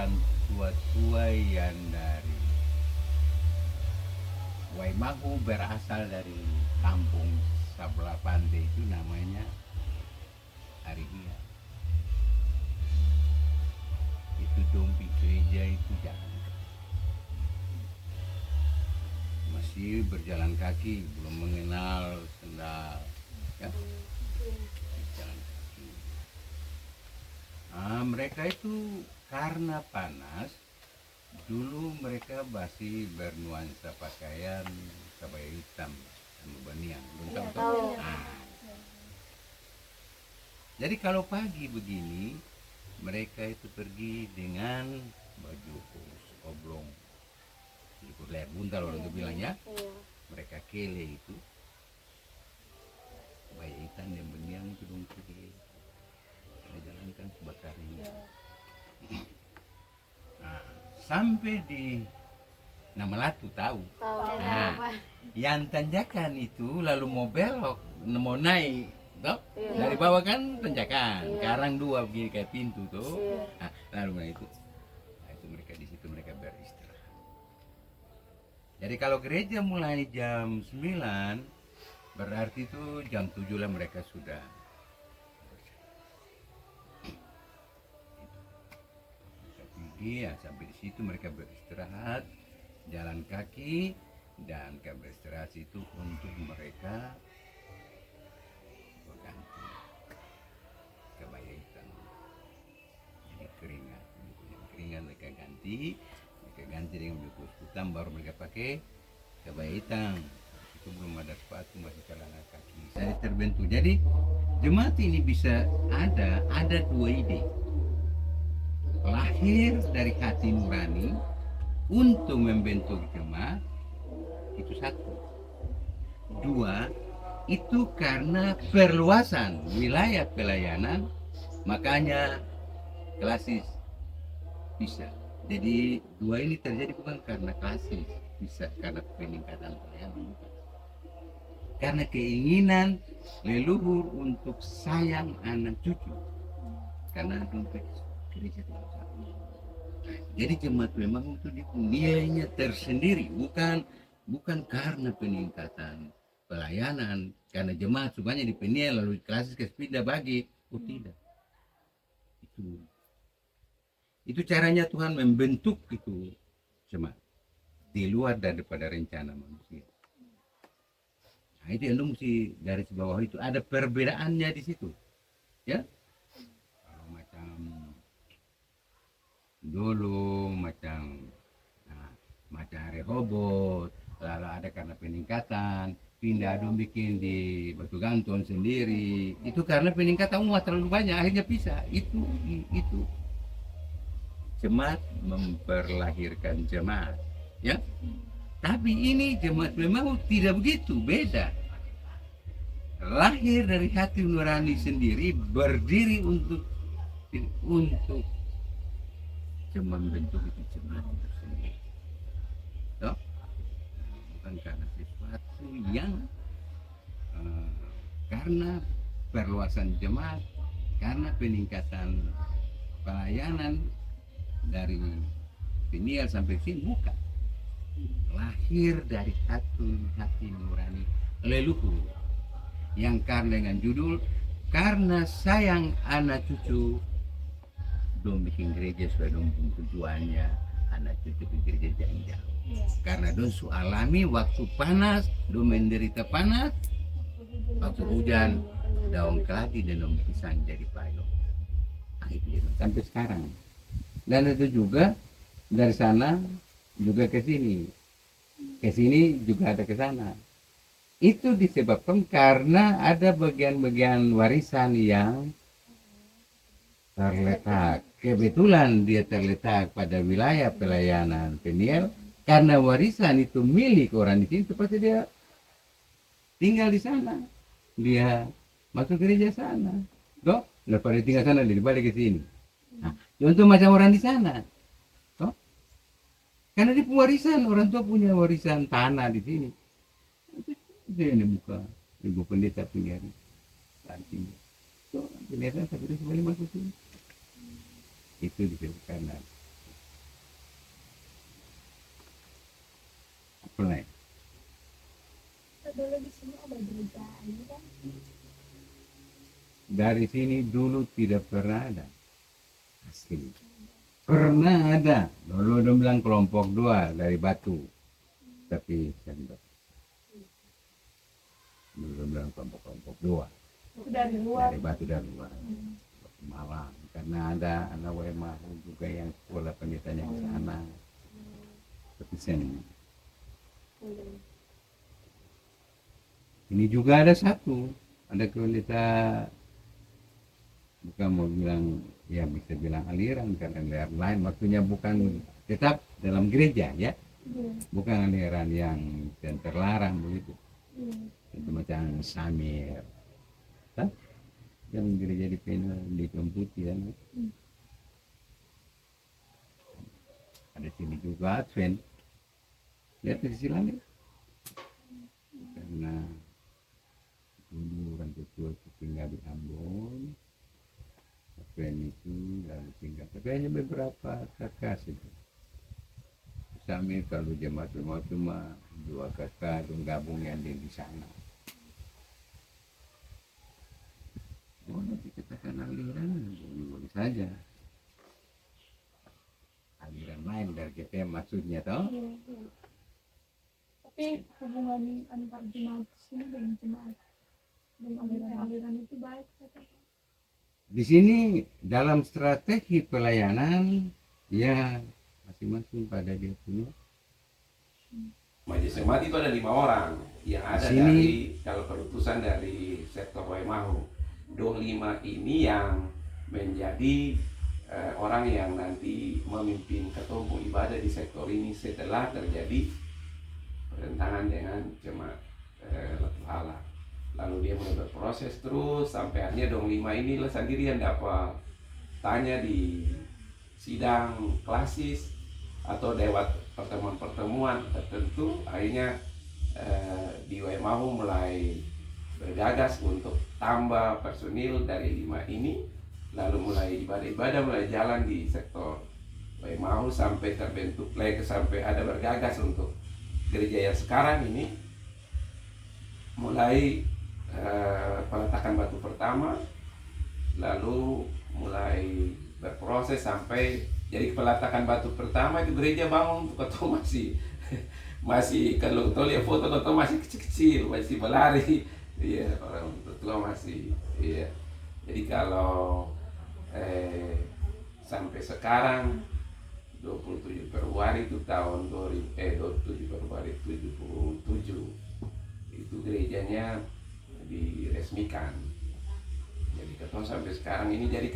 orang tua-tua yang dari Waimahu berasal dari kampung sebelah pantai itu namanya Arihia. Itu dompi gereja itu jalan masih berjalan kaki, belum mengenal sendal, ya, jalan kaki. Nah, mereka itu karena panas, dulu mereka masih bernuansa pakaian kebaya hitam sama banian, belum tahu tahu. Nah, jadi kalau pagi begini, mereka itu pergi dengan baju oblong, ikut leher buntal orang itu bilangnya. Mereka kele itu kebaya hitam dan banian itu dong kele. Karena jalan kan sebakar ini. Nah, sampai di Namalatu tahu. Nah, yang tanjakan itu lalu mau belok, mau naik, toh? Dari bawah kan tanjakan, karang dua begini kayak pintu tuh. Nah, lalu itu mereka di situ mereka beristirahat. Jadi kalau gereja mulai jam 9, berarti itu jam 7 lah mereka sudah. Ya, sampai di situ mereka beristirahat, jalan kaki, dan beristirahat itu untuk mereka berganti kebaya hitam. Jadi keringat mereka ganti dengan baju hitam, baru mereka pakai kebaya hitam. Itu belum ada sepatu, masih celana kaki. Saya terbentuk. Jadi jemaat ini bisa ada dua ide. Lahir dari hati nurani untuk membentuk jemaat itu satu. Dua, itu karena perluasan wilayah pelayanan, makanya klasis bisa. Jadi dua ini terjadi bukan karena klasis, bisa karena peningkatan pelayanan, karena keinginan leluhur untuk sayang anak cucu, karena dompet gereja tidak sama. Jadi jemaat memang itu nilainya tersendiri, bukan karena peningkatan pelayanan, karena jemaat semuanya di Peniel lalu klasis ke pindah bagi. Oh tidak, itu caranya Tuhan membentuk itu jemaat di luar daripada rencana manusia. Nah, itu yang mesti garis bawah, itu ada perbedaannya di situ, ya. Kalau macam dulu macam Rehobot, lalu ada karena peningkatan pindah dong bikin di Batu Gantung sendiri, itu karena peningkatan umat terlalu banyak akhirnya pisah. Itu jemaat memperlahirkan jemaat, ya. Tapi ini jemaat memang tidak begitu, beda. Lahir dari hati nurani sendiri, berdiri untuk membentuk itu jemaat itu sendiri, toh? Bukan karena sesuatu yang karena perluasan jemaat, karena peningkatan pelayanan dari Peniel sampai sini, bukan. Lahir dari hati nurani leluhur yang karena dengan judul karena sayang anak cucu dong bikin gereja supaya dong tujuannya anak cucu ke gereja jauh-jauh. Karena dong su alami waktu panas, dong menderita panas, waktu hujan daun keladi dan daun pisang jadi payung. Nah, itu sampai sekarang. Dan itu juga dari sana juga ke sini juga ada ke sana. Itu disebabkan karena ada bagian-bagian warisan yang terletak. Kebetulan dia terletak pada wilayah pelayanan Peniel, karena warisan itu milik orang di sini, pasti dia tinggal di sana, dia masuk gereja sana, toh. Daripada tinggal sana dia balik ke sini. Nah, contoh macam orang di sana, toh, karena dia punya warisan, orang tua punya warisan tanah di sini. Dia ini buka ibu pendeta pinggir lanting, toh pendeta sampai kembali masuk sini. Itu disebut karena Dari sini dulu tidak pernah ada. Asli. Pernah ada. Dulu dia bilang kelompok 2 dari Batu. Tapi sendok. Dulu dia bilang kelompok 2. Dari luar. Dari Batu dari luar. Malang. Karena ada anak WMA juga yang sekolah pendetanya di sana. Tapi sendok. Ini juga ada satu. Ada pendeta, bukan mau bilang, ya bisa bilang aliran, karena aliran lain waktunya bukan tetap dalam gereja ya, bukan aliran yang terlarang begitu. Itu macam Samir, kan? Yang gereja di Penel di Kemputi kan. Ada sini juga Advent, lihat di sisi lain, karena dulu orang tua tinggal di Ambon. Advent itu lalu tinggal, tapi hanya beberapa kakak saja. Samir kalau jemaat cuma 2 kakak yang gabung yang di sana. Oh, nanti katakan aliran boleh saja. Aliran lain dari GPM maksudnya toh. Tapi hubungan antar jemaat sini dengan jemaat dengan aliran-aliran itu baik. Di sini dalam strategi pelayanan ya masing-masing pada dia punya. Majelis Jemaat itu ada 5 orang yang ada dari, kalau perutusan dari sektor Waimahu. 25 ini yang menjadi orang yang nanti memimpin ketumpu ibadah di sektor ini setelah terjadi pertentangan dengan jemaat Latuhala. Lalu dia mulai berproses terus sampai akhirnya 25 ini lah sendiri yang dapat tanya di sidang klasis atau lewat pertemuan-pertemuan tertentu. Akhirnya di Waimahu mulai bergagas untuk tambah personil dari 5 ini, lalu mulai ibadah-ibadah mulai jalan di sektor Waimahu sampai terbentuk lagi, sampai ada bergagas untuk gereja yang sekarang ini mulai peletakan batu pertama, lalu mulai berproses sampai jadi peletakan batu pertama itu gereja bangun kau masih kalau kau lihat foto kau masih kecil-kecil, masih berlari, iya, orang tua masih, iya. Jadi kalau sampai sekarang 27 Februari itu tahun 27 Februari 77 itu gerejanya diresmikan. Jadi ketemu sampai sekarang ini jadi